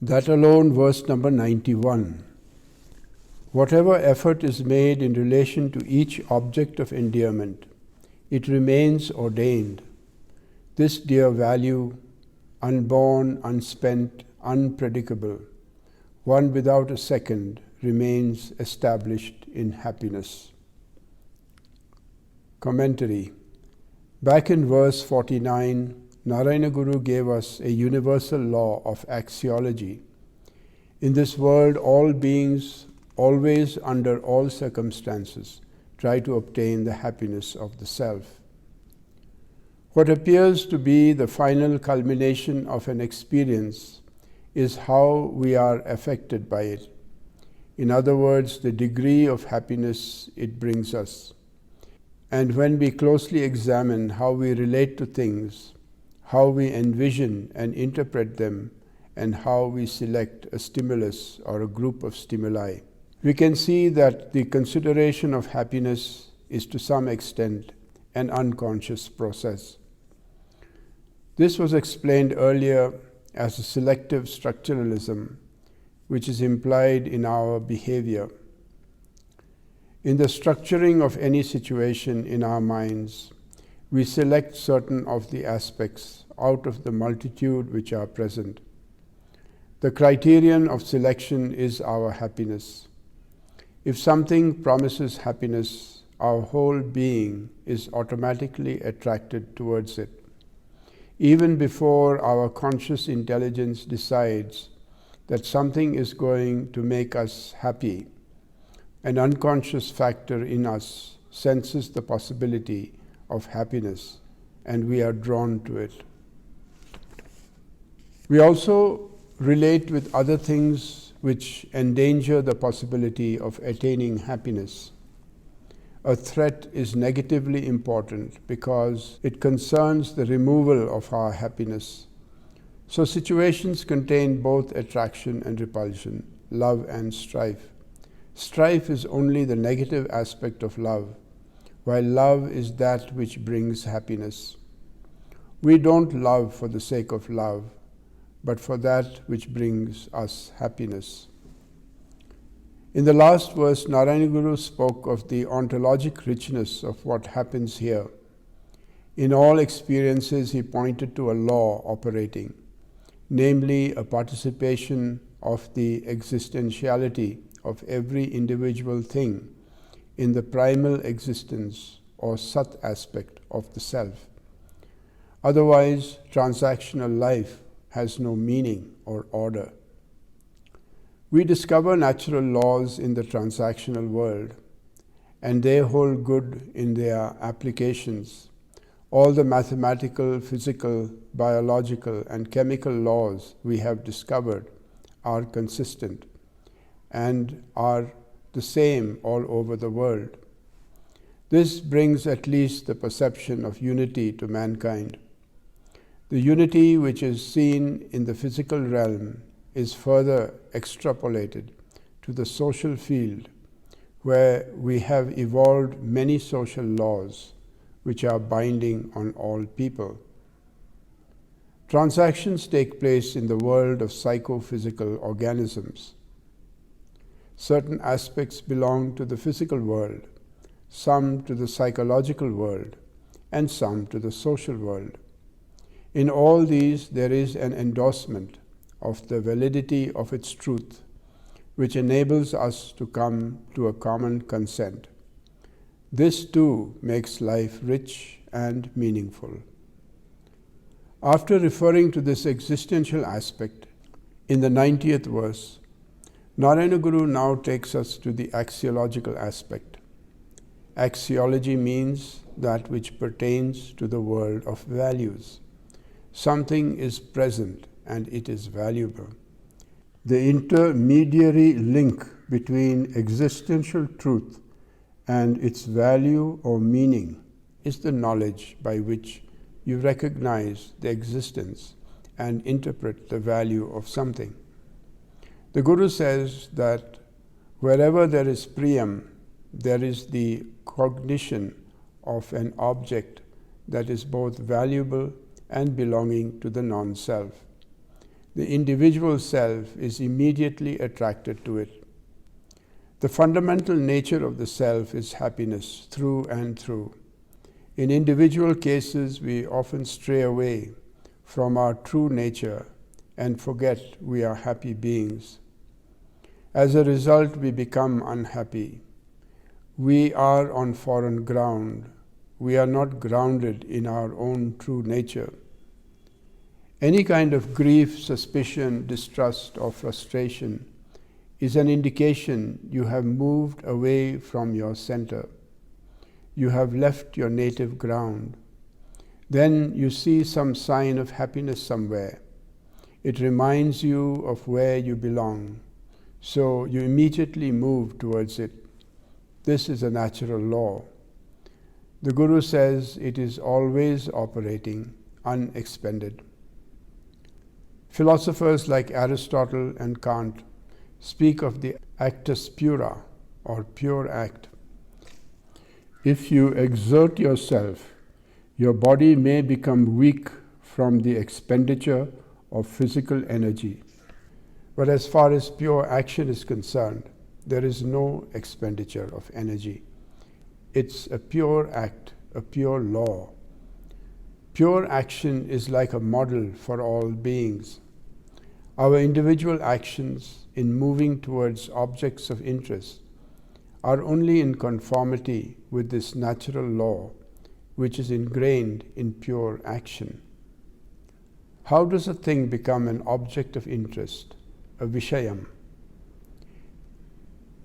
That alone, verse number 91. Whatever effort is made in relation to each object of endearment, it remains ordained. This dear value, unborn, unspent, unpredicable, one without a second, remains established in happiness. Commentary. Back in verse 49, Narayana Guru gave us a universal law of axiology. In this world, all beings, always under all circumstances, try to obtain the happiness of the self. What appears to be the final culmination of an experience is how we are affected by it. In other words, the degree of happiness it brings us. And when we closely examine how we relate to things, how we envision and interpret them, and how we select a stimulus or a group of stimuli, we can see that the consideration of happiness is to some extent an unconscious process. This was explained earlier as a selective structuralism, which is implied in our behavior. In the structuring of any situation in our minds, we select certain of the aspects out of the multitude which are present. The criterion of selection is our happiness. If something promises happiness, our whole being is automatically attracted towards it. Even before our conscious intelligence decides that something is going to make us happy, an unconscious factor in us senses the possibility of happiness, and we are drawn to it. We also relate with other things which endanger the possibility of attaining happiness. A threat is negatively important because it concerns the removal of our happiness. So situations contain both attraction and repulsion, love and strife. Strife is only the negative aspect of love, while love is that which brings happiness. We don't love for the sake of love, but for that which brings us happiness. In the last verse, Narayana Guru spoke of the ontologic richness of what happens here. In all experiences, he pointed to a law operating, namely a participation of the existentiality of every individual thing in the primal existence or Sat aspect of the self. Otherwise, transactional life has no meaning or order. We discover natural laws in the transactional world, and they hold good in their applications. All the mathematical, physical, biological, and chemical laws we have discovered are consistent and are the same all over the world. This brings at least the perception of unity to mankind. The unity which is seen in the physical realm is further extrapolated to the social field, where we have evolved many social laws which are binding on all people. Transactions take place in the world of psychophysical organisms. Certain aspects belong to the physical world, some to the psychological world, and some to the social world. In all these, there is an endorsement of the validity of its truth, which enables us to come to a common consent. This too makes life rich and meaningful. After referring to this existential aspect, in the 90th verse, Narayana Guru now takes us to the axiological aspect. Axiology means that which pertains to the world of values. Something is present and it is valuable. The intermediary link between existential truth and its value or meaning is the knowledge by which you recognize the existence and interpret the value of something. The Guru says that wherever there is priyam, there is the cognition of an object that is both valuable and belonging to the non-self. the individual self is immediately attracted to it. The fundamental nature of the self is happiness through and through. In individual cases, we often stray away from our true nature and forget we are happy beings. As a result, we become unhappy. We are on foreign ground. We are not grounded in our own true nature. Any kind of grief, suspicion, distrust, or frustration is an indication you have moved away from your center. You have left your native ground. Then you see some sign of happiness somewhere. It reminds you of where you belong, so you immediately move towards it. This is a natural law. The Guru says it is always operating, unexpended. Philosophers like Aristotle and Kant speak of the actus pura, or pure act. If you exert yourself, your body may become weak from the expenditure of physical energy. But as far as pure action is concerned, there is no expenditure of energy. It's a pure act, a pure law. Pure action is like a model for all beings. Our individual actions in moving towards objects of interest are only in conformity with this natural law, which is ingrained in pure action. How does a thing become an object of interest, a vishayam?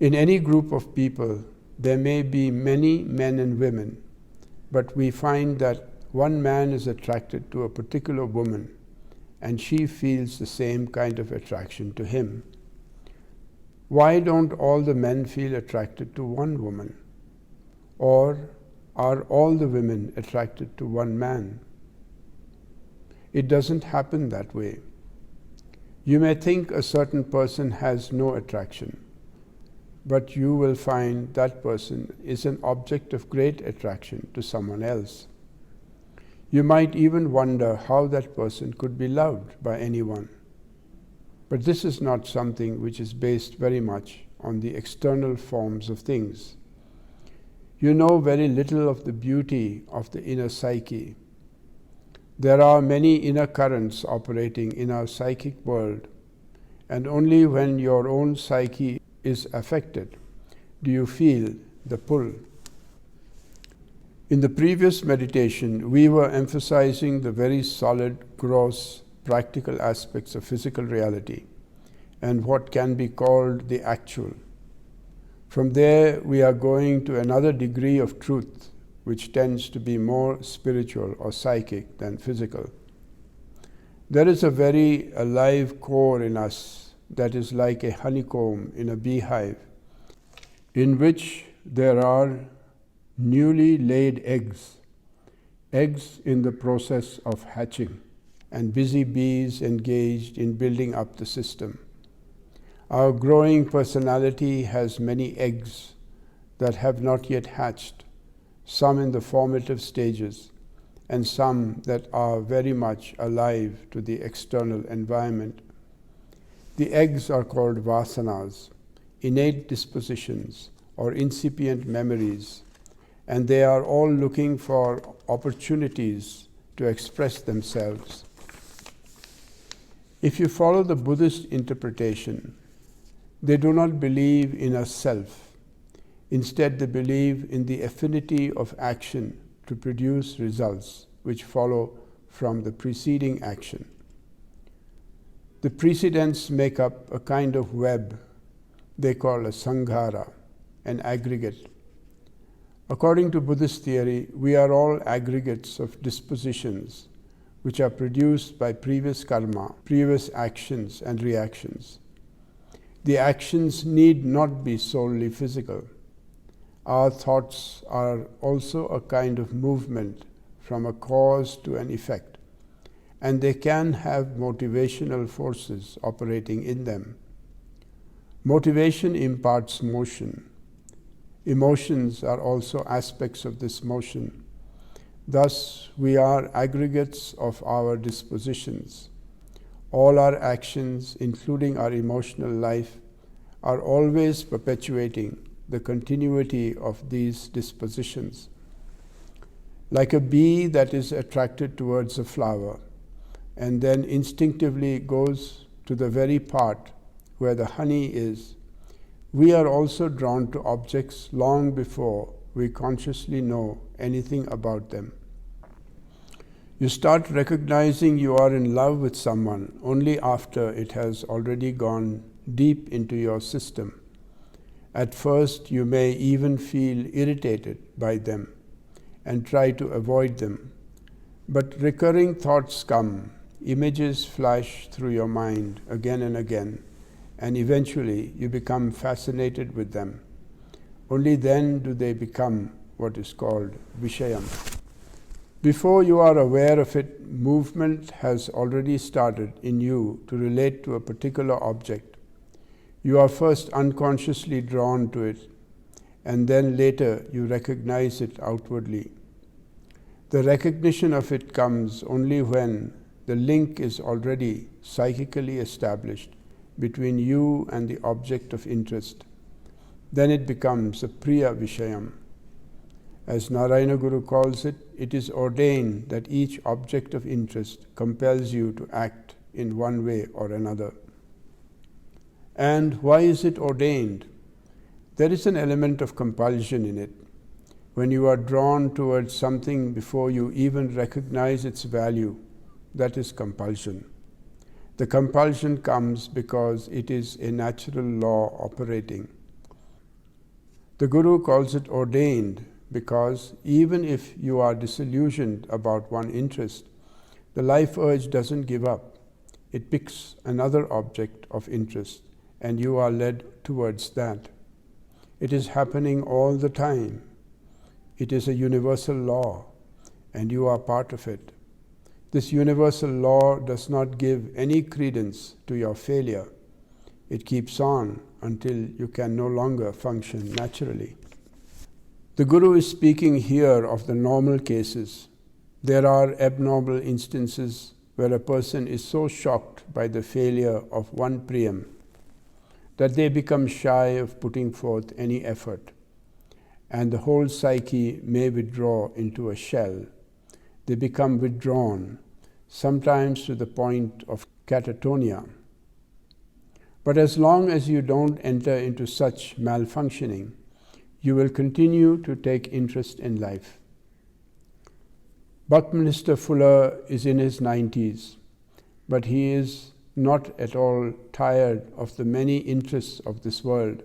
In any group of people, there may be many men and women, but we find that one man is attracted to a particular woman, and she feels the same kind of attraction to him. Why don't all the men feel attracted to one woman? Or are all the women attracted to one man? It doesn't happen that way. You may think a certain person has no attraction, but you will find that person is an object of great attraction to someone else. You might even wonder how that person could be loved by anyone. But this is not something which is based very much on the external forms of things. You know very little of the beauty of the inner psyche. There are many inner currents operating in our psychic world, and only when your own psyche is affected do you feel the pull. In the previous meditation, we were emphasizing the very solid, gross, practical aspects of physical reality and what can be called the actual. From there, we are going to another degree of truth, which tends to be more spiritual or psychic than physical. There is a very alive core in us that is like a honeycomb in a beehive, in which there are newly laid eggs in the process of hatching, and busy bees engaged in building up the system. Our growing personality has many eggs that have not yet hatched, some in the formative stages, and some that are very much alive to the external environment. The eggs are called vasanas, innate dispositions or incipient memories, and they are all looking for opportunities to express themselves. If you follow the Buddhist interpretation, they do not believe in a self. Instead, they believe in the affinity of action to produce results which follow from the preceding action. The precedents make up a kind of web they call a sanghara, an aggregate. According to Buddhist theory, we are all aggregates of dispositions which are produced by previous karma, previous actions and reactions. The actions need not be solely physical. Our thoughts are also a kind of movement from a cause to an effect, and they can have motivational forces operating in them. Motivation imparts motion. Emotions are also aspects of this motion. Thus, we are aggregates of our dispositions. all our actions, including our emotional life, are always perpetuating the continuity of these dispositions. Like a bee that is attracted towards a flower and then instinctively goes to the very part where the honey is, we are also drawn to objects long before we consciously know anything about them. You start recognizing you are in love with someone only after it has already gone deep into your system. At first, you may even feel irritated by them and try to avoid them. But recurring thoughts come, images flash through your mind again and again, and eventually you become fascinated with them. Only then do they become what is called Vishayam. Before you are aware of it, movement has already started in you to relate to a particular object. You are first unconsciously drawn to it, and then later you recognize it outwardly. The recognition of it comes only when the link is already psychically established between you and the object of interest. Then it becomes a Priya Vishayam. As Narayana Guru calls it, it is ordained that each object of interest compels you to act in one way or another. And why is it ordained? There is an element of compulsion in it. When you are drawn towards something before you even recognize its value, that is compulsion. The compulsion comes because it is a natural law operating. The Guru calls it ordained because even if you are disillusioned about one interest, the life urge doesn't give up. It picks another object of interest and you are led towards that. It is happening all the time. It is a universal law and you are part of it. This universal law does not give any credence to your failure. It keeps on until you can no longer function naturally. The Guru is speaking here of the normal cases. There are abnormal instances where a person is so shocked by the failure of one priyam that they become shy of putting forth any effort, and the whole psyche may withdraw into a shell. They become withdrawn, sometimes to the point of catatonia. But as long as you don't enter into such malfunctioning, you will continue to take interest in life. Buckminster Fuller is in his 90s, but he is not at all tired of the many interests of this world.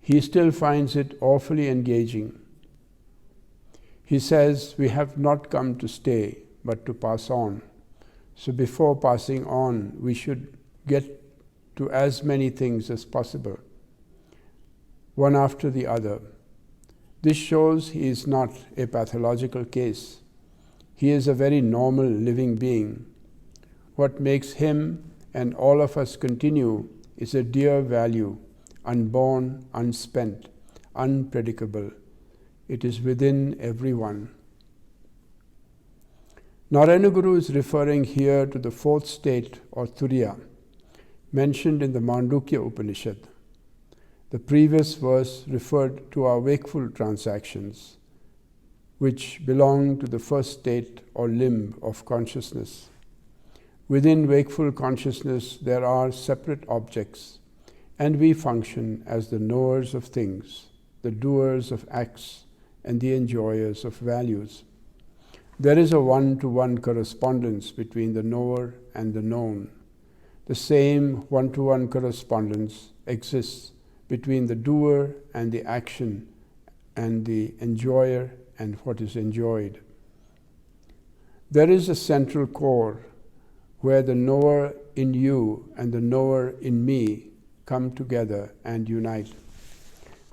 He still finds it awfully engaging. He says, we have not come to stay, but to pass on. So before passing on, we should get to as many things as possible, one after the other. This shows he is not a pathological case. He is a very normal living being. What makes him and all of us continue is a dear value, unborn, unspent, unpredicable. It is within everyone. Narayana Guru is referring here to the fourth state or Turiya, mentioned in the Mandukya Upanishad. The previous verse referred to our wakeful transactions, which belong to the first state or limb of consciousness. Within wakeful consciousness, there are separate objects, and we function as the knowers of things, the doers of acts, and the enjoyers of values. There is a one-to-one correspondence between the knower and the known. The same one-to-one correspondence exists between the doer and the action, and the enjoyer and what is enjoyed. There is a central core where the knower in you and the knower in me come together and unite.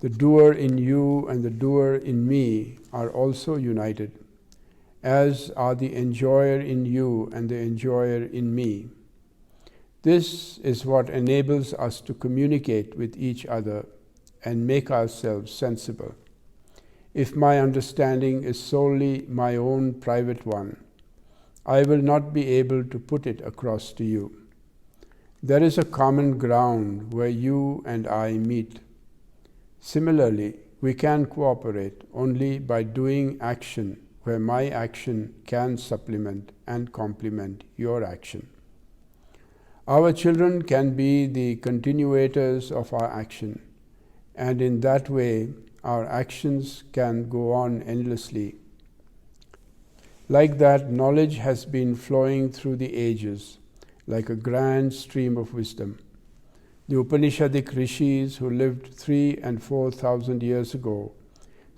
The doer in you and the doer in me are also united, as are the enjoyer in you and the enjoyer in me. This is what enables us to communicate with each other and make ourselves sensible. If my understanding is solely my own private one, I will not be able to put it across to you. There is a common ground where you and I meet. Similarly, we can cooperate only by doing action where my action can supplement and complement your action. Our children can be the continuators of our action, and in that way, our actions can go on endlessly. Like that, knowledge has been flowing through the ages, like a grand stream of wisdom. The Upanishadic rishis who lived 3,000 and 4,000 years ago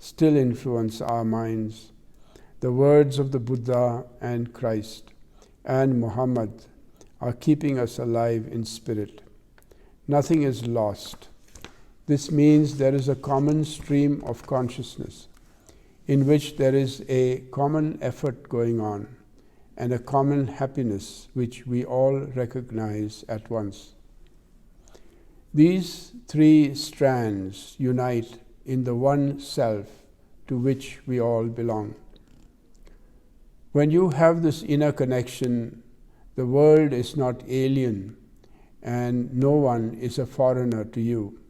still influence our minds. The words of the Buddha and Christ and Muhammad are keeping us alive in spirit. Nothing is lost. This means there is a common stream of consciousness in which there is a common effort going on and a common happiness which we all recognize at once. These three strands unite in the one self to which we all belong. When you have this inner connection, the world is not alien and no one is a foreigner to you.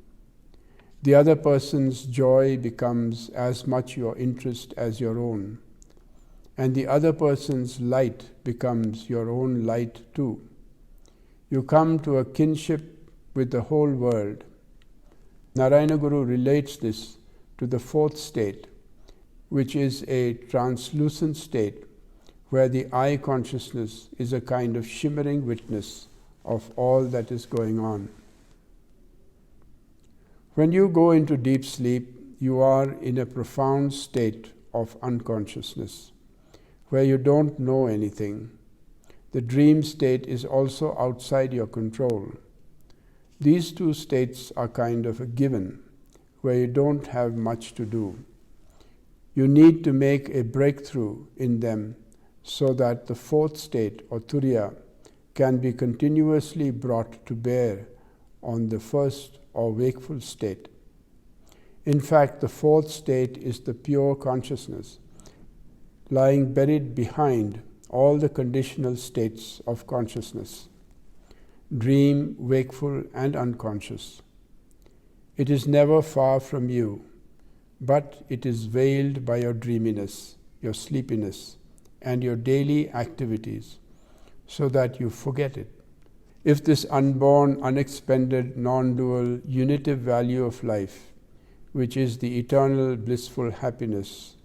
The other person's joy becomes as much your interest as your own, and the other person's light becomes your own light too. You come to a kinship with the whole world. Narayana Guru relates this to the fourth state, which is a translucent state where the I consciousness is a kind of shimmering witness of all that is going on. When you go into deep sleep, you are in a profound state of unconsciousness, where you don't know anything. The dream state is also outside your control. These two states are kind of a given, where you don't have much to do. You need to make a breakthrough in them so that the fourth state, or Turiya, can be continuously brought to bear on the first or wakeful state. In fact, the fourth state is the pure consciousness, lying buried behind all the conditional states of consciousness, dream, wakeful, and unconscious. It is never far from you, but it is veiled by your dreaminess, your sleepiness, and your daily activities, so that you forget it. If this unborn, unexpended, non-dual, unitive value of life, which is the eternal blissful happiness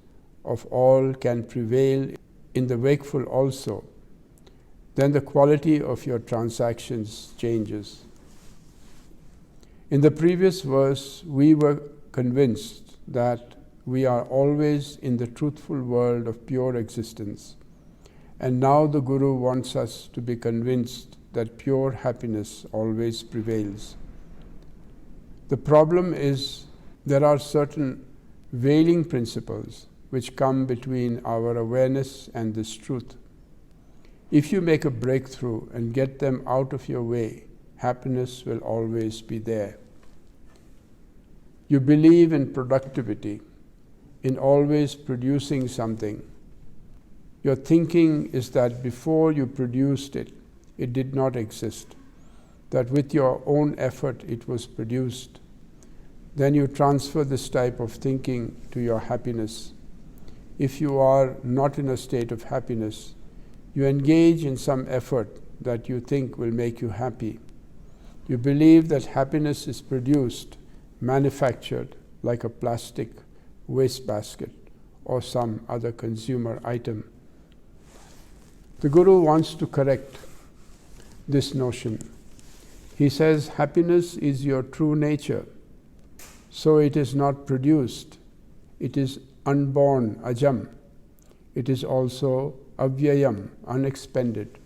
of all, can prevail in the wakeful also, then the quality of your transactions changes. In the previous verse, we were convinced that we are always in the truthful world of pure existence, and now the Guru wants us to be convinced that pure happiness always prevails. The problem is there are certain veiling principles which come between our awareness and this truth. If you make a breakthrough and get them out of your way, happiness will always be there. You believe in productivity, in always producing something. Your thinking is that before you produced it, it did not exist, that with your own effort it was produced. Then you transfer this type of thinking to your happiness. If you are not in a state of happiness, you engage in some effort that you think will make you happy. You believe that happiness is produced, manufactured, like a plastic wastebasket or some other consumer item. The Guru wants to correct this notion. He says happiness is your true nature, so it is not produced. It is unborn, ajam. It is also avyayam, unexpended.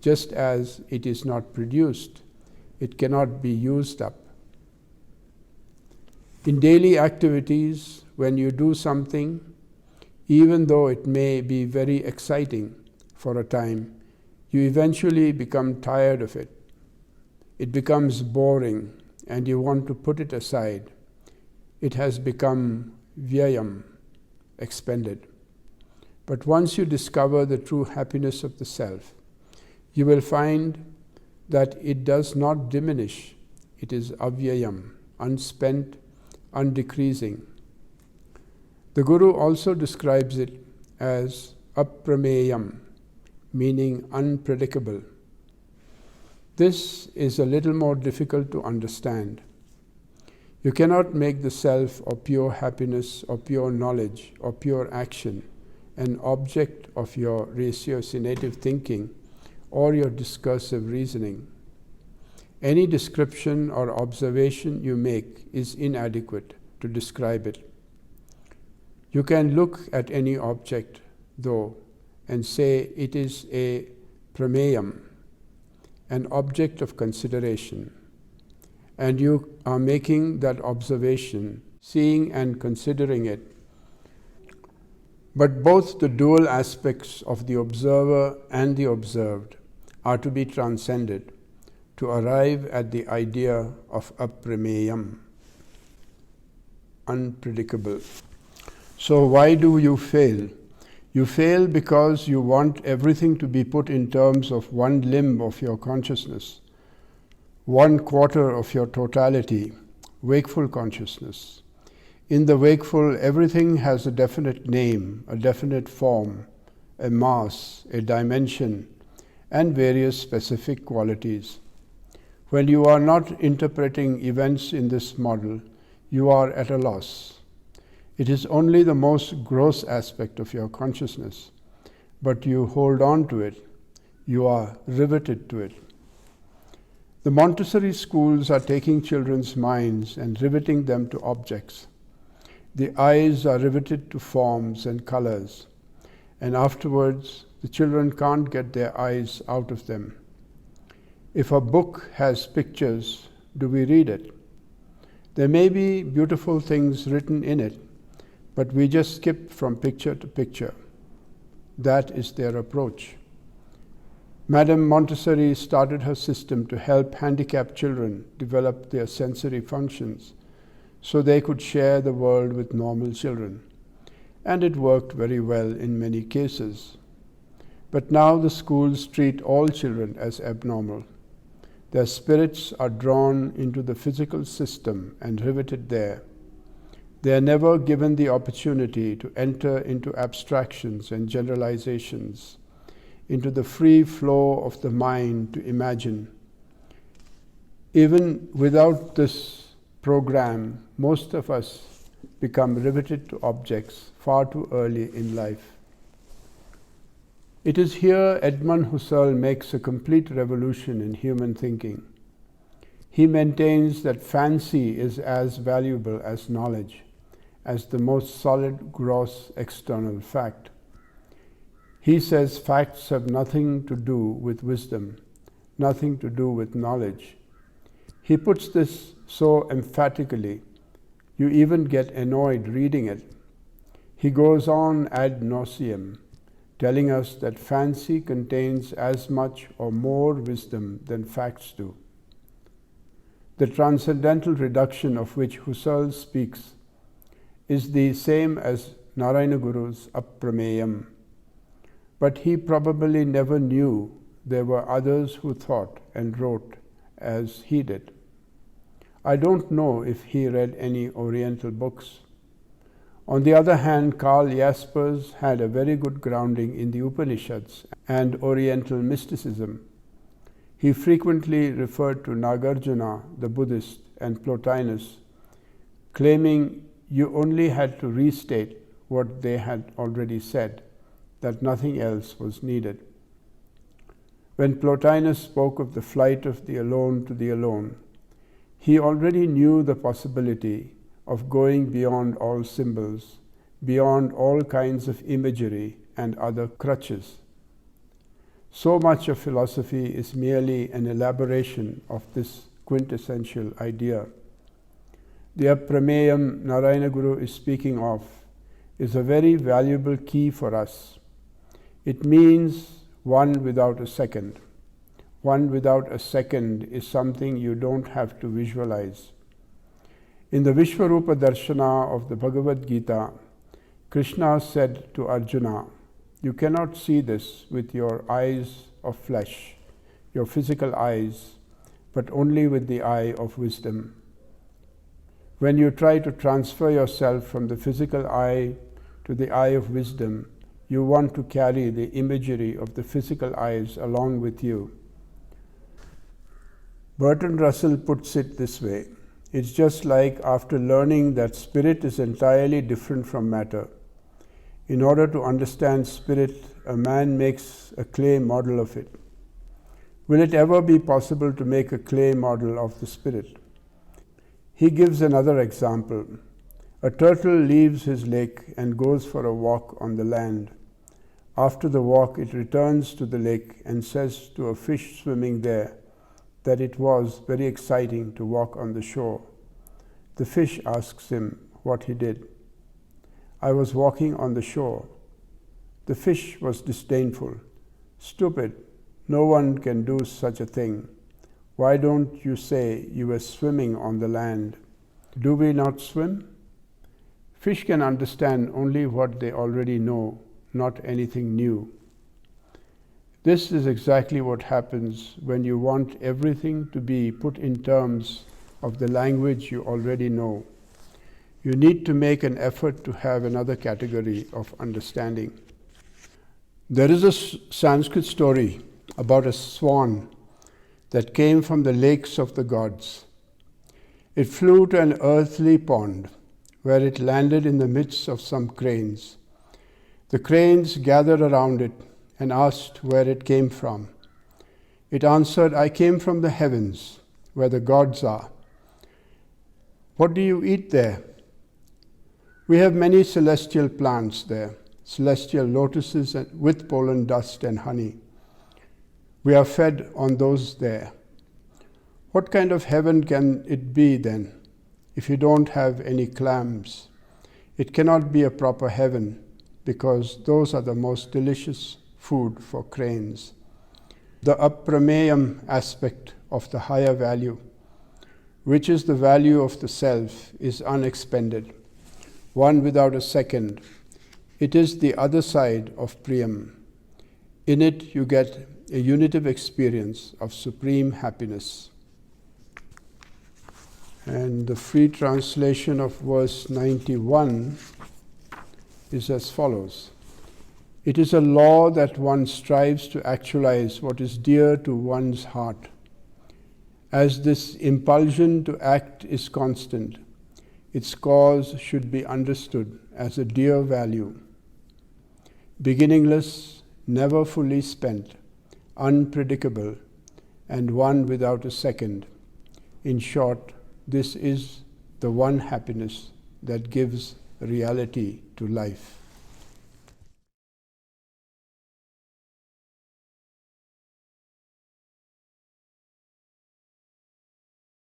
Just as it is not produced, it cannot be used up. In daily activities, when you do something, even though it may be very exciting for a time, you eventually become tired of it. It becomes boring and you want to put it aside. It has become vyayam, expended. But once you discover the true happiness of the self, you will find that it does not diminish. It is avyayam, unspent, undecreasing. The Guru also describes it as aprameyam, meaning unpredictable. This is a little more difficult to understand. You cannot make the self or pure happiness or pure knowledge or pure action an object of your ratiocinative thinking or your discursive reasoning. Any description or observation you make is inadequate to describe it. You can look at any object, though, and say it is a prameyam, an object of consideration, and you are making that observation, seeing and considering it. But both the dual aspects of the observer and the observed are to be transcended to arrive at the idea of aprameyam, unpredictable. So why do you fail? You fail because you want everything to be put in terms of one limb of your consciousness, 1/4 of your totality, wakeful consciousness. In the wakeful, everything has a definite name, a definite form, a mass, a dimension, and various specific qualities. When you are not interpreting events in this model, you are at a loss. It is only the most gross aspect of your consciousness, but you hold on to it. You are riveted to it. The Montessori schools are taking children's minds and riveting them to objects. The eyes are riveted to forms and colors, and afterwards the children can't get their eyes out of them. If a book has pictures, do we read it? There may be beautiful things written in it, but we just skip from picture to picture. That is their approach. Madame Montessori started her system to help handicapped children develop their sensory functions so they could share the world with normal children. And it worked very well in many cases. But now the schools treat all children as abnormal. Their spirits are drawn into the physical system and riveted there. They are never given the opportunity to enter into abstractions and generalizations, into the free flow of the mind to imagine. Even without this program, most of us become riveted to objects far too early in life. It is here Edmund Husserl makes a complete revolution in human thinking. He maintains that fancy is as valuable as knowledge, as the most solid, gross, external fact. He says facts have nothing to do with wisdom, nothing to do with knowledge. He puts this so emphatically, you even get annoyed reading it. He goes on ad nauseam, telling us that fancy contains as much or more wisdom than facts do. The transcendental reduction of which Husserl speaks is the same as Narayana Guru's aprameyam, but he probably never knew there were others who thought and wrote as he did. I don't know if he read any Oriental books. On the other hand, Karl Jaspers had a very good grounding in the Upanishads and Oriental mysticism. He frequently referred to Nagarjuna, the Buddhist, and Plotinus, claiming you only had to restate what they had already said, that nothing else was needed. When Plotinus spoke of the flight of the alone to the alone, he already knew the possibility of going beyond all symbols, beyond all kinds of imagery and other crutches. So much of philosophy is merely an elaboration of this quintessential idea. The aprameyam Narayana Guru is speaking of is a very valuable key for us. It means one without a second. One without a second is something you don't have to visualize. In the Vishwarupa Darshana of the Bhagavad Gita, Krishna said to Arjuna, You cannot see this with your eyes of flesh, your physical eyes, but only with the eye of wisdom. When you try to transfer yourself from the physical eye to the eye of wisdom, you want to carry the imagery of the physical eyes along with you. Bertrand Russell puts it this way: it's just like after learning that spirit is entirely different from matter. In order to understand spirit, a man makes a clay model of it. Will it ever be possible to make a clay model of the spirit? He gives another example. A turtle leaves his lake and goes for a walk on the land. After the walk, it returns to the lake and says to a fish swimming there that it was very exciting to walk on the shore. The fish asks him what he did. I was walking on the shore. The fish was disdainful. Stupid, no one can do such a thing. Why don't you say you were swimming on the land? Do we not swim? Fish can understand only what they already know, not anything new. This is exactly what happens when you want everything to be put in terms of the language you already know. You need to make an effort to have another category of understanding. There is a Sanskrit story about a swan that came from the lakes of the gods. It flew to an earthly pond, where it landed in the midst of some cranes. The cranes gathered around it and asked where it came from. It answered, I came from the heavens, where the gods are. What do you eat there? We have many celestial plants there, celestial lotuses with pollen dust and honey. We are fed on those there. What kind of heaven can it be then, if you don't have any clams? It cannot be a proper heaven, because those are the most delicious food for cranes. The aprameyam aspect of the higher value, which is the value of the self, is unexpended, one without a second. It is the other side of priyam. In it you get a unitive experience of supreme happiness. And the free translation of verse 91 is as follows. It is a law that one strives to actualize what is dear to one's heart. As this impulsion to act is constant, its cause should be understood as a dear value. Beginningless, never fully spent, unpredictable, and one without a second. In short, this is the one happiness that gives reality to life.